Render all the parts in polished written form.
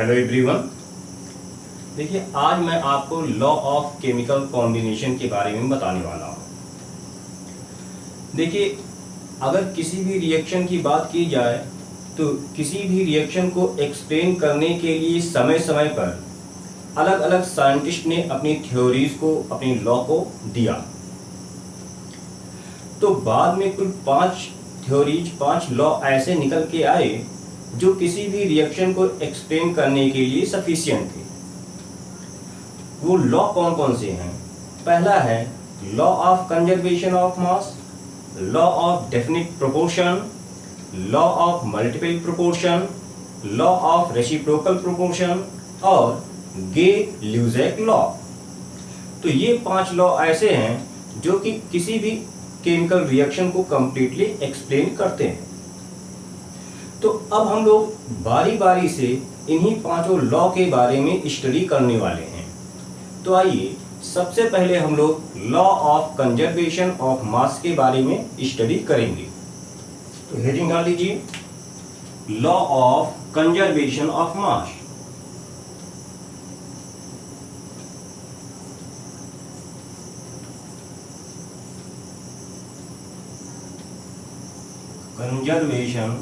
Hello everyone. देखिए, आज मैं आपको लॉ ऑफ केमिकल कॉम्बिनेशन के बारे में बताने वाला हूँ। देखिए, अगर किसी भी रिएक्शन की बात की जाए तो किसी भी रिएक्शन को एक्सप्लेन करने के लिए समय समय पर अलग अलग साइंटिस्ट ने अपनी थ्योरीज को, अपनी लॉ को दिया। तो बाद में कुल 5 थ्योरीज, 5 लॉ ऐसे निकल के आए जो किसी भी रिएक्शन को एक्सप्लेन करने के लिए सफिशिएंट थे। वो लॉ कौन कौन से हैं? पहला है law of conservation of mass, law of definite proportion, law of multiple proportion, law of reciprocal proportion और गे-ल्यूजेक लॉ। तो ये 5 लॉ ऐसे हैं जो कि किसी भी केमिकल रिएक्शन को कंप्लीटली एक्सप्लेन करते हैं। तो अब हम लोग बारी बारी से इन्हीं 5 लॉ के बारे में स्टडी करने वाले हैं। तो आइए सबसे पहले हम लोग law of conservation of mass के बारे में स्टडी करेंगे। तो हेडिंग डाल लीजिए, law of conservation of mass. Conservation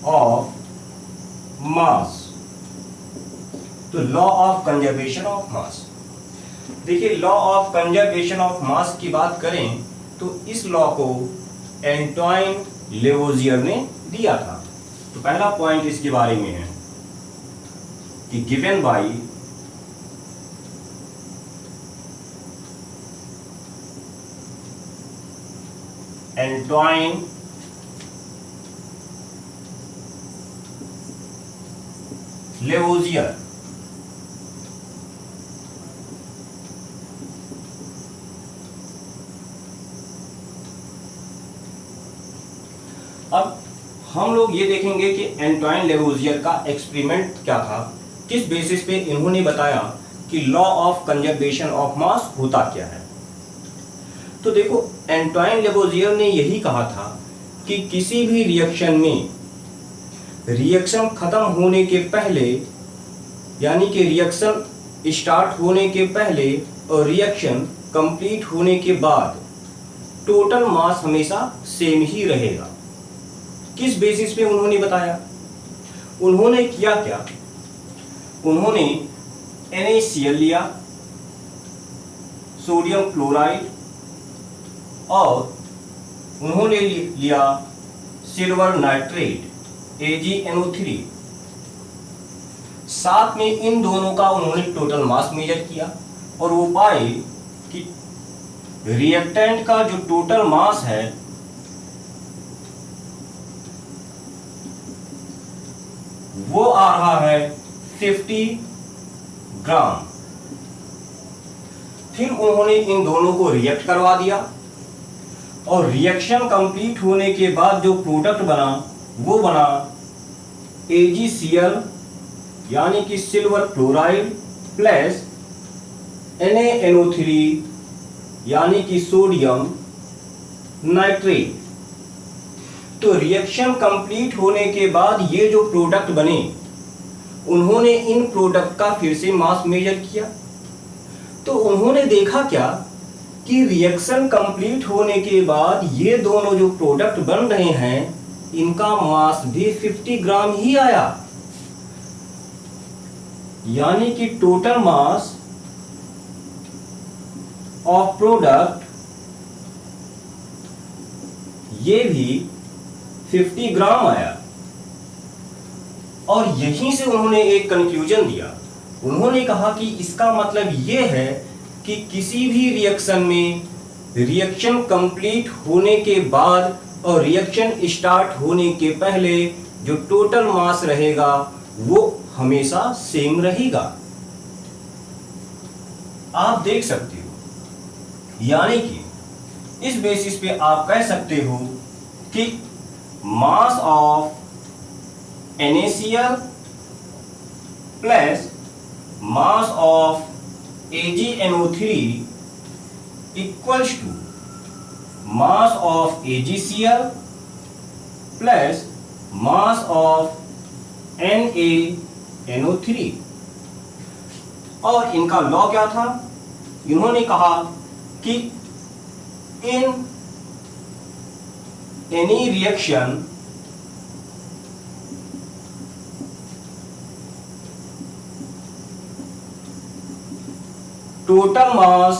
of mass. तो law of conservation of mass. देखिए, law of conservation of mass की बात करें तो इस लॉ को एंटोइन लेवोजियर ने दिया था। तो पहला पॉइंट इसके बारे में है कि गिवन बाय एंटोइन लेवोजियर। अब हम लोग ये देखेंगे कि एंटोइन लेवोजियर का एक्सपेरिमेंट क्या था, किस बेसिस पे इन्होंने बताया कि लॉ ऑफ कंजर्वेशन ऑफ मास होता क्या है। तो देखो, एंटोइन लेवोजियर ने यही कहा था कि किसी भी रिएक्शन में रिएक्शन खत्म होने के पहले, यानी कि रिएक्शन स्टार्ट होने के पहले और रिएक्शन कंप्लीट होने के बाद टोटल मास हमेशा सेम ही रहेगा। किस बेसिस पे उन्होंने बताया? उन्होंने किया क्या, उन्होंने NaCl लिया, सोडियम क्लोराइड, और उन्होंने लिया सिल्वर नाइट्रेट AgNO3। साथ में इन दोनों का उन्होंने टोटल मास मेजर किया और वो पाए कि रिएक्टेंट का जो टोटल मास है वो आ रहा है 50 ग्राम। फिर उन्होंने इन दोनों को रिएक्ट करवा दिया और रिएक्शन कंप्लीट होने के बाद जो प्रोडक्ट बना वो बना AgCl, यानी कि सिल्वर क्लोराइड, प्लस NaNO3, यानी कि सोडियम नाइट्रेट। तो रिएक्शन कंप्लीट होने के बाद ये जो प्रोडक्ट बने, उन्होंने इन प्रोडक्ट का फिर से मास मेजर किया। तो उन्होंने देखा क्या कि रिएक्शन कंप्लीट होने के बाद ये दोनों जो प्रोडक्ट बन रहे हैं इनका मास भी 50 ग्राम ही आया, यानी कि टोटल मास ऑफ प्रोडक्ट ये भी 50 ग्राम आया। और यहीं से उन्होंने एक कंक्लूजन दिया। उन्होंने कहा कि इसका मतलब ये है कि किसी भी रिएक्शन में रिएक्शन कंप्लीट होने के बाद और रिएक्शन स्टार्ट होने के पहले जो टोटल मास रहेगा वो हमेशा सेम रहेगा। आप देख सकते हो, यानी कि इस बेसिस पे आप कह सकते हो कि mass of NaCl plus mass of AgNO3 equals to mass of AgCl plus mass of NaNO3। और इनका लॉ क्या था? इन्होंने कहा कि in any reaction total mass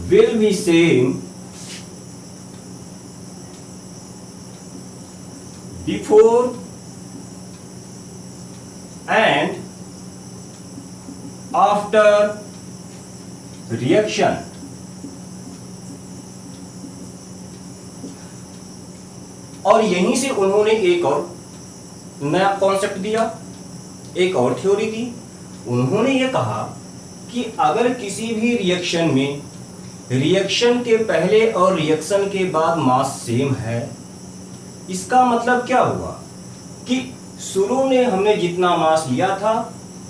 will be same before and after reaction। और यहीं से उन्होंने एक और नया कॉन्सेप्ट दिया, एक और थ्योरी दी। उन्होंने ये कहा कि अगर किसी भी रिएक्शन में रिएक्शन के पहले और रिएक्शन के बाद मास सेम है, इसका मतलब क्या हुआ कि शुरू में हमने जितना मास लिया था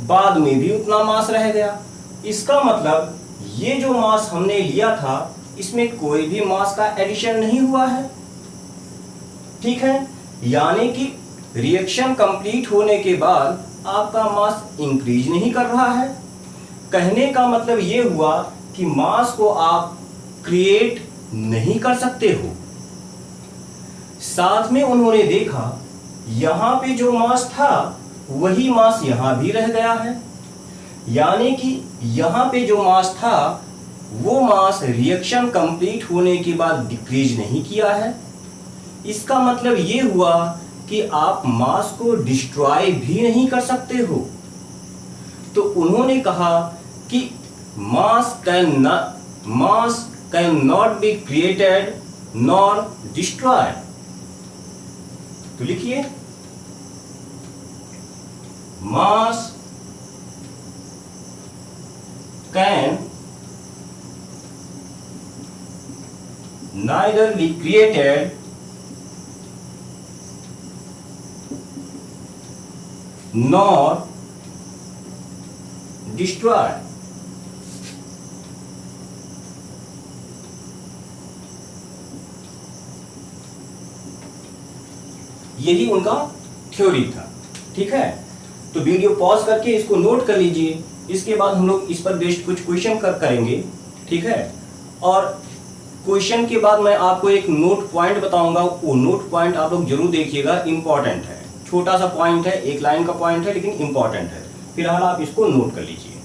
बाद में भी उतना मास रह गया। इसका मतलब ये जो मास हमने लिया था इसमें कोई भी मास का एडिशन नहीं हुआ है। ठीक है, यानी कि रिएक्शन कंप्लीट होने के बाद आपका मास इंक्रीज नहीं कर रहा है। कहने का मतलब ये हुआ कि मास को आप क्रिएट नहीं कर सकते हो। साथ में उन्होंने देखा यहां पे जो मास था वही मास यहां भी रह गया है, यानी कि यहां पे जो मास था वो मास रिएक्शन कंप्लीट होने के बाद डिक्रीज नहीं किया है। इसका मतलब ये हुआ कि आप मास को डिस्ट्रॉय भी नहीं कर सकते हो। तो उन्होंने कहा कि मास can not be created nor destroy. तो लिखिए, मास can neither be created nor destroyed। यही उनका थ्योरी था। ठीक है, तो वीडियो पॉज करके इसको नोट कर लीजिए। इसके बाद हम लोग इस पर बेस्ड कुछ क्वेश्चन करेंगे। ठीक है, और क्वेश्चन के बाद मैं आपको एक नोट पॉइंट बताऊंगा, वो नोट पॉइंट आप लोग जरूर देखिएगा, इंपॉर्टेंट है। छोटा सा पॉइंट है, एक लाइन का पॉइंट है लेकिन इंपॉर्टेंट है। फिलहाल आप इसको नोट कर लीजिए।